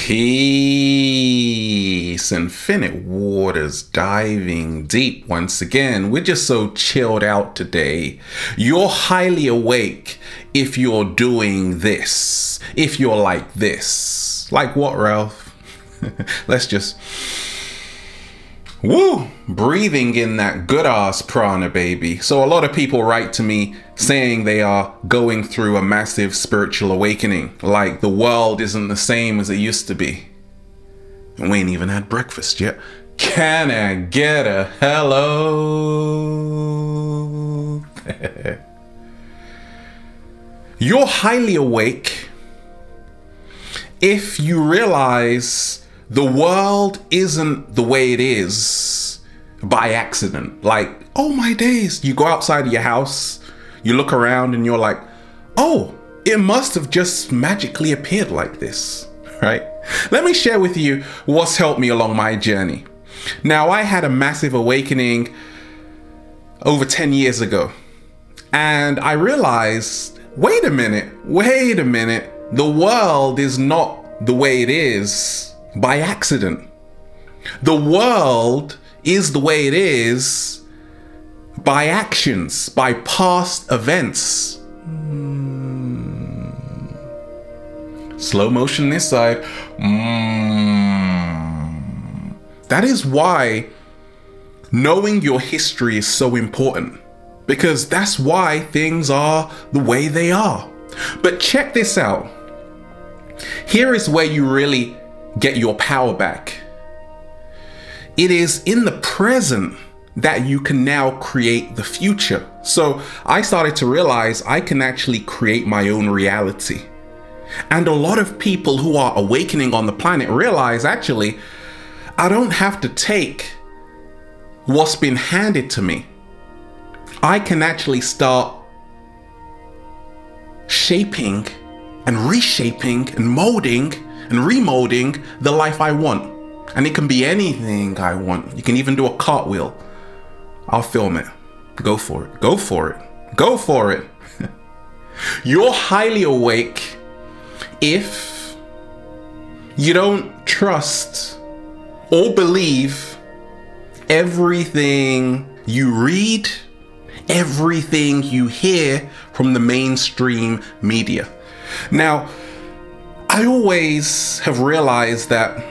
Peace, infinite waters diving deep once again. We're just so chilled out today. You're highly awake if you're doing this, if you're like this. Like what, Ralph? Let's just, woo, breathing in that good ass prana, baby. So a lot of people write to me saying they are going through a massive spiritual awakening, like the world isn't the same as it used to be. And we ain't even had breakfast yet. Can I get a hello? You're highly awake if you realize the world isn't the way it is by accident. Like, oh my days, you go outside of your house, you look around and you're like, oh, it must have just magically appeared like this, right? Let me share with you what's helped me along my journey. Now, I had a massive awakening over 10 years ago, and I realized, wait a minute, the world is not the way it is by accident. The world is the way it is by actions, by past events. Slow motion this side. That is why knowing your history is so important, because that's why things are the way they are. But check this out. Here is where you really get your power back. It is in the present that you can now create the future. So I started to realize I can actually create my own reality. And a lot of people who are awakening on the planet realize, actually, I don't have to take what's been handed to me. I can actually start shaping and reshaping and molding and remolding the life I want. And it can be anything I want. You can even do a cartwheel. I'll film it. Go for it. Go for it. Go for it. You're highly awake if you don't trust or believe everything you read, everything you hear from the mainstream media. Now, I always have realized that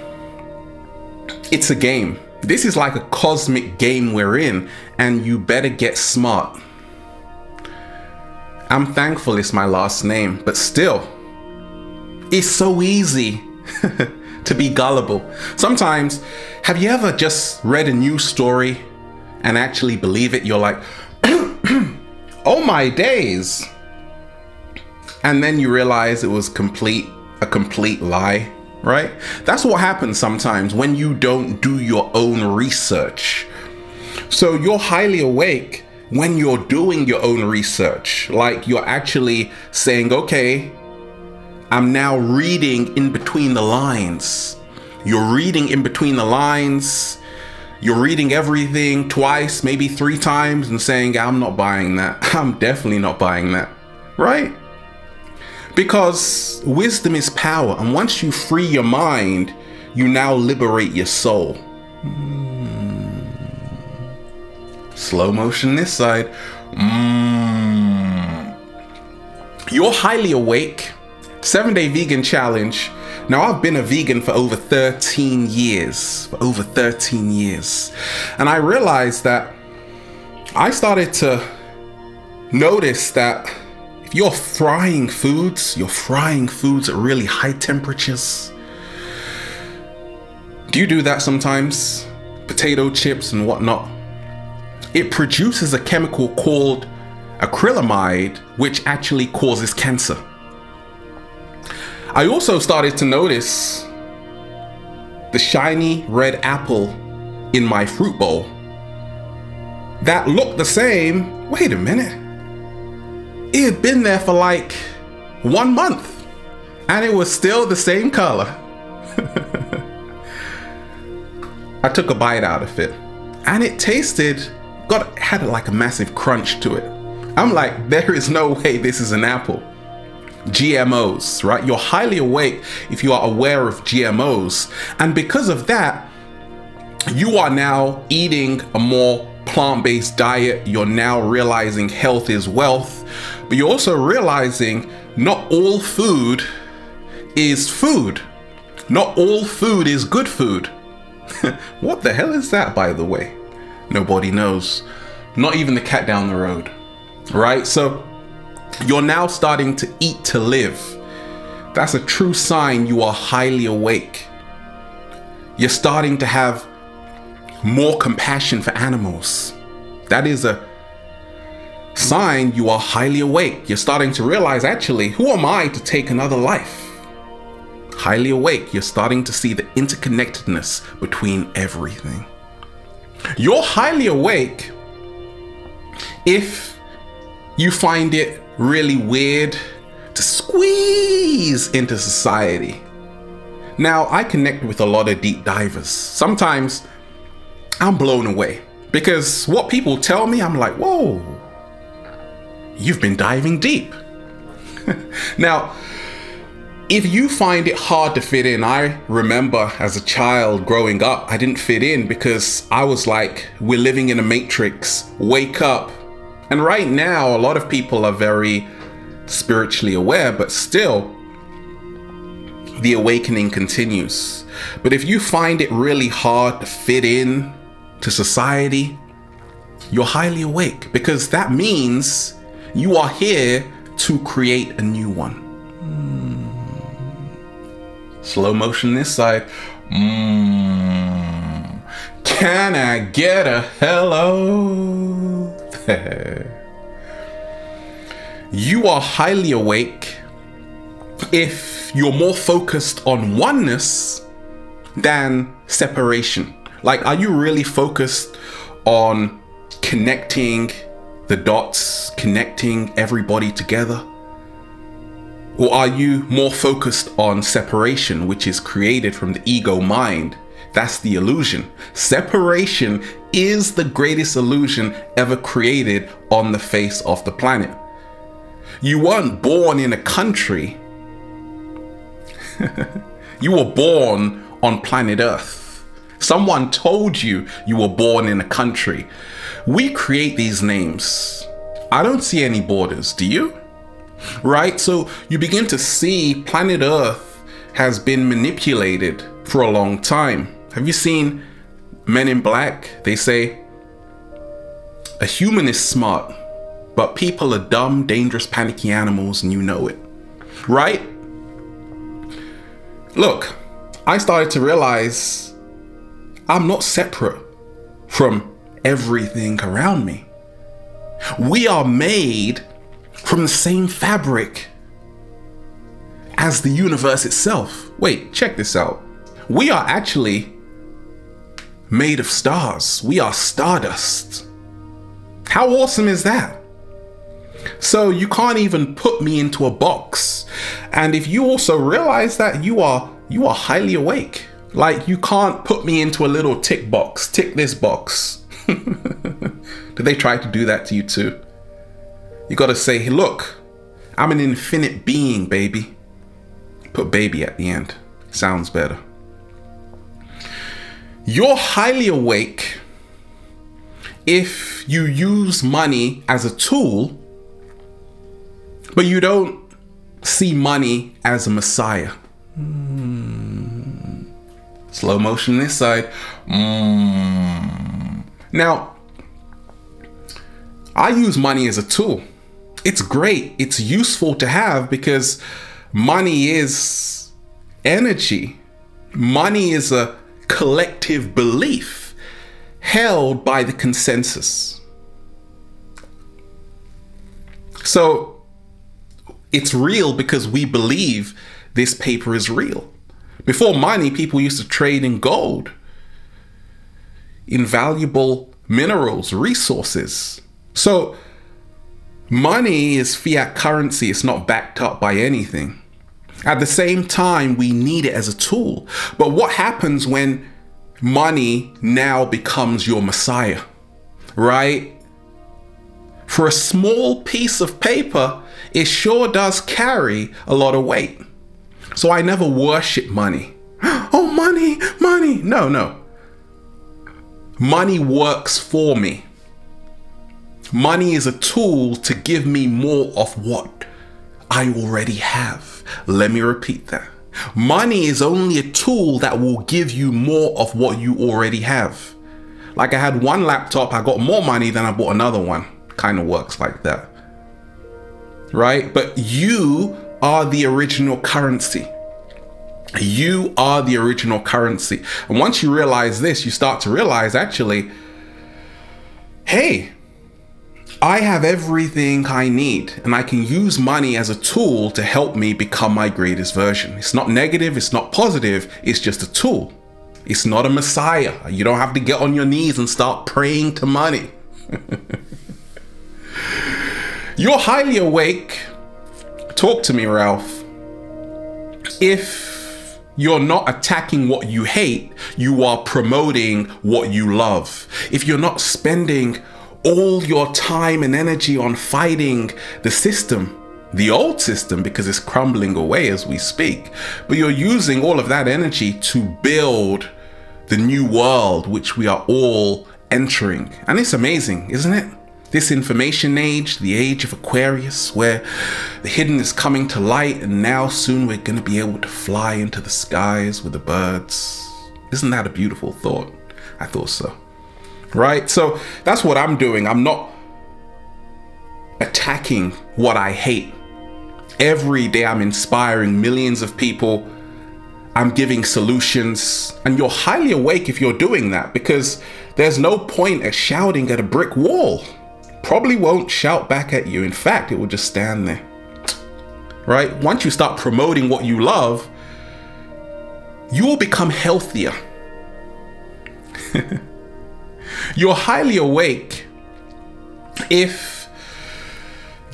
it's a game. This is like a cosmic game we're in, and you better get smart. I'm thankful it's my last name, but still, it's so easy to be gullible. Sometimes, have you ever just read a news story and actually believe it? You're like, oh my days. And then you realize it was a complete lie, right? That's what happens sometimes when you don't do your own research. So you're highly awake when you're doing your own research. Like, you're actually saying, okay, I'm now reading in between the lines. You're reading in between the lines. You're reading everything twice, maybe 3 times, and saying, I'm not buying that. I'm definitely not buying that, right? Because wisdom is power, and once you free your mind, you now liberate your soul. Slow motion this side. You're highly awake. 7-day vegan challenge. Now, I've been a vegan for over 13 years. And I realized that I started to notice that you're frying foods at really high temperatures. Do you do that sometimes? Potato chips and whatnot. It produces a chemical called acrylamide, which actually causes cancer. I also started to notice the shiny red apple in my fruit bowl that looked the same. Wait a minute. It had been there for like 1 month and it was still the same color. I took a bite out of it and it had like a massive crunch to it. I'm like, there is no way this is an apple. GMOs, right? You're highly awake if you are aware of GMOs. And because of that, you are now eating a more plant-based diet. You're now realizing health is wealth, but you're also realizing not all food is food. Not all food is good food. What the hell is that, by the way? Nobody knows. Not even the cat down the road, right? So you're now starting to eat to live. That's a true sign you are highly awake. You're starting to have more compassion for animals. That is a sign you are highly awake. You're starting to realize, actually, who am I to take another life? Highly awake. You're starting to see the interconnectedness between everything. You're highly awake if you find it really weird to squeeze into society. Now, I connect with a lot of deep divers. Sometimes I'm blown away because what people tell me, I'm like, whoa, you've been diving deep. Now, if you find it hard to fit in, I remember as a child growing up, I didn't fit in because I was like, we're living in a matrix, wake up. And right now, a lot of people are very spiritually aware, but still, the awakening continues. But if you find it really hard to fit in to society, you're highly awake, because that means you are here to create a new one. Slow motion this side. Can I get a hello? You are highly awake if you're more focused on oneness than separation. Like, are you really focused on connecting the dots, connecting everybody together? Or are you more focused on separation, which is created from the ego mind? That's the illusion. Separation is the greatest illusion ever created on the face of the planet. You weren't born in a country. You were born on planet Earth. Someone told you you were born in a country. We create these names. I don't see any borders, do you? Right? So you begin to see planet Earth has been manipulated for a long time. Have you seen Men in Black? They say a human is smart, but people are dumb, dangerous, panicky animals, and you know it. Right? Look, I started to realize I'm not separate from everything around me. We are made from the same fabric as the universe itself. Wait, check this out. We are actually made of stars. We are stardust. How awesome is that? So you can't even put me into a box. And if you also realize that, you are highly awake. Like, you can't put me into a little tick box. Tick this box. Do they try to do that to you too? You gotta say, hey, look, I'm an infinite being, baby. Put baby at the end. Sounds better. You're highly awake if you use money as a tool, but you don't see money as a messiah. Slow motion this side. Now, I use money as a tool. It's great. It's useful to have because money is energy. Money is a collective belief held by the consensus. So it's real because we believe this paper is real. Before money, people used to trade in gold, invaluable minerals, resources. So money is fiat currency. It's not backed up by anything. At the same time, we need it as a tool. But what happens when money now becomes your messiah, right? for a small piece of paper, it sure does carry a lot of weight. So I never worship money. Oh, money, money. No, no. Money works for me. Money is a tool to give me more of what I already have. Let me repeat that. Money is only a tool that will give you more of what you already have. Like I had one laptop, I got more money than I bought another one. Kind of works like that. Right? But you are the original currency. You are the original currency. And once you realize this, you start to realize actually, hey, I have everything I need and I can use money as a tool to help me become my greatest version. It's not negative, it's not positive, it's just a tool. It's not a messiah. You don't have to get on your knees and start praying to money. You're highly awake. Talk to me, Ralph. If you're not attacking what you hate, you are promoting what you love. If you're not spending all your time and energy on fighting the system, the old system, because it's crumbling away as we speak, but you're using all of that energy to build the new world which we are all entering. And it's amazing, isn't it? This information age, the age of Aquarius, where the hidden is coming to light, and now soon we're going to be able to fly into the skies with the birds. Isn't that a beautiful thought? I thought so. Right? So that's what I'm doing. I'm not attacking what I hate. Every day I'm inspiring millions of people. I'm giving solutions, and you're highly awake if you're doing that, because there's no point at shouting at a brick wall. Probably won't shout back at you. In fact, it will just stand there. Right? Once you start promoting what you love, you will become healthier. You're highly awake if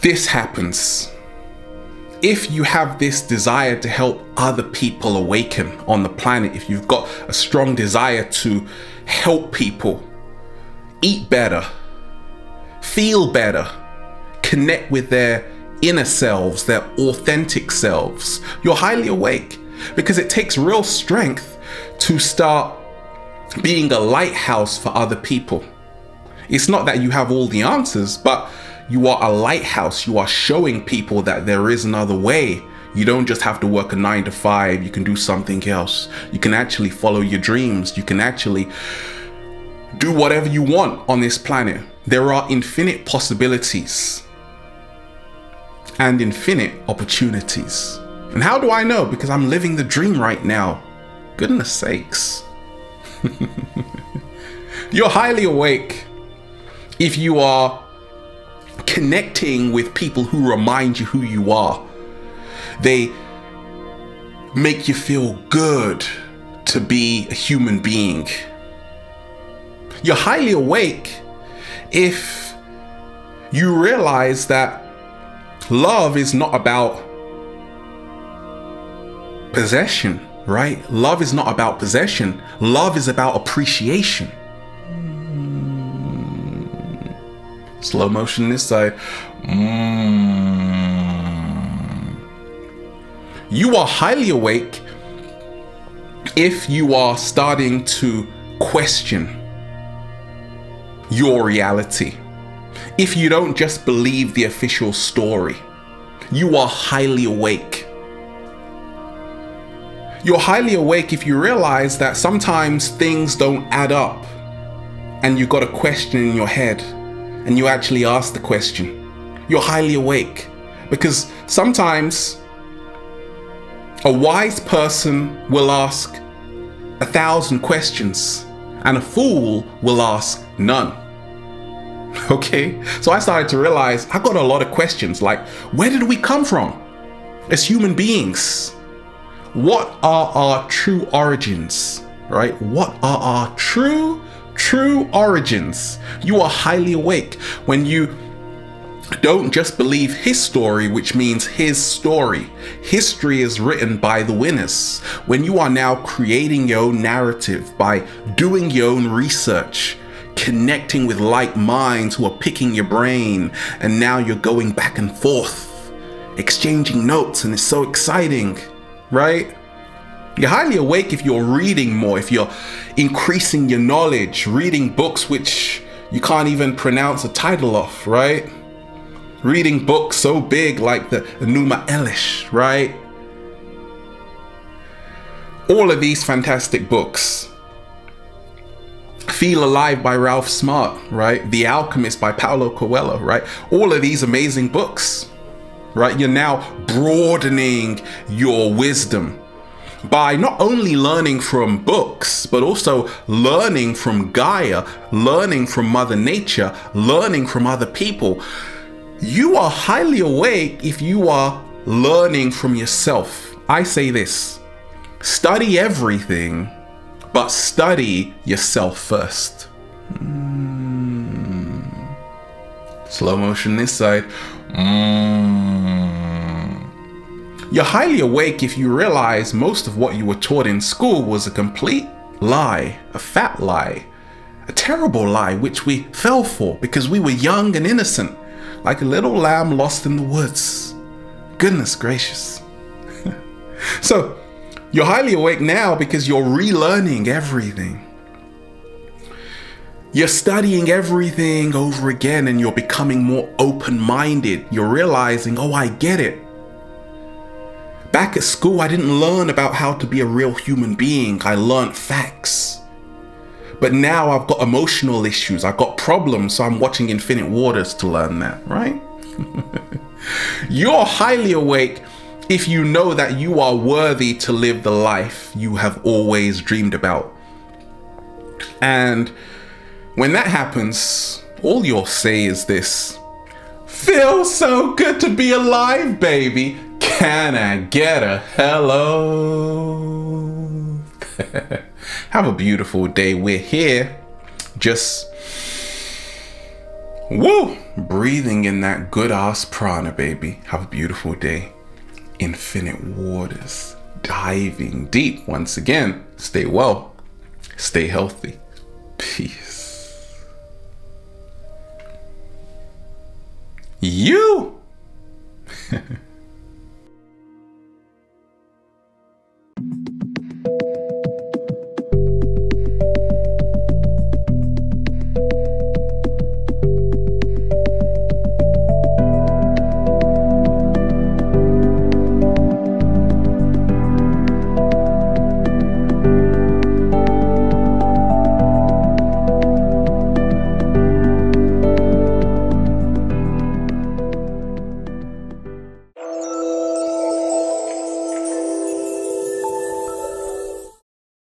this happens. If you have this desire to help other people awaken on the planet, if you've got a strong desire to help people eat better, feel better, connect with their inner selves, their authentic selves, you're highly awake, because it takes real strength to start being a lighthouse for other people. It's not that you have all the answers, but you are a lighthouse. You are showing people that there is another way. You don't just have to work a 9 to 5. You can do something else. You can actually follow your dreams. You can actually do whatever you want on this planet. There are infinite possibilities and infinite opportunities. And how do I know? Because I'm living the dream right now. Goodness sakes. You're highly awake if you are connecting with people who remind you who you are. They make you feel good to be a human being. You're highly awake if you realize that love is not about possession, right? Love is not about possession. Love is about appreciation. Slow motion this side. You are highly awake if you are starting to question your reality. If you don't just believe the official story, you are highly awake. You're highly awake if you realize that sometimes things don't add up and you've got a question in your head and you actually ask the question. You're highly awake because sometimes a wise person will ask 1,000 questions and a fool will ask none. Okay, so I started to realize I got a lot of questions like, where did we come from as human beings? What are our true origins, right? What are our true origins? You are highly awake when you don't just believe his story, which means his story. History is written by the winners. When you are now creating your own narrative by doing your own research, connecting with like minds who are picking your brain, and now you're going back and forth, exchanging notes, and it's so exciting, right? You're highly awake if you're reading more, if you're increasing your knowledge, reading books which you can't even pronounce a title of, right? Reading books so big like the Enuma Elish, right? All of these fantastic books. Feel Alive by Ralph Smart, right? The Alchemist by Paulo Coelho, right? All of these amazing books, right? You're now broadening your wisdom by not only learning from books, but also learning from Gaia, learning from Mother Nature, learning from other people. You are highly awake if you are learning from yourself. I say this. Study everything, but study yourself first. Slow motion this side. You're highly awake if you realize most of what you were taught in school was a complete lie, a fat lie, a terrible lie which we fell for because we were young and innocent, like a little lamb lost in the woods. Goodness gracious. So, you're highly awake now because you're relearning everything. You're studying everything over again and you're becoming more open-minded. You're realizing, oh, I get it. Back at school, I didn't learn about how to be a real human being. I learned facts. But now I've got emotional issues. I've got problems, so I'm watching Infinite Waters to learn that, right? You're highly awake if you know that you are worthy to live the life you have always dreamed about. And when that happens, all you'll say is this: feels so good to be alive, baby. Can I get a hello? Have a beautiful day. We're here just breathing in that good ass prana, baby. Have a beautiful day. Infinite Waters, diving deep once again. Stay well, stay healthy. Peace. You.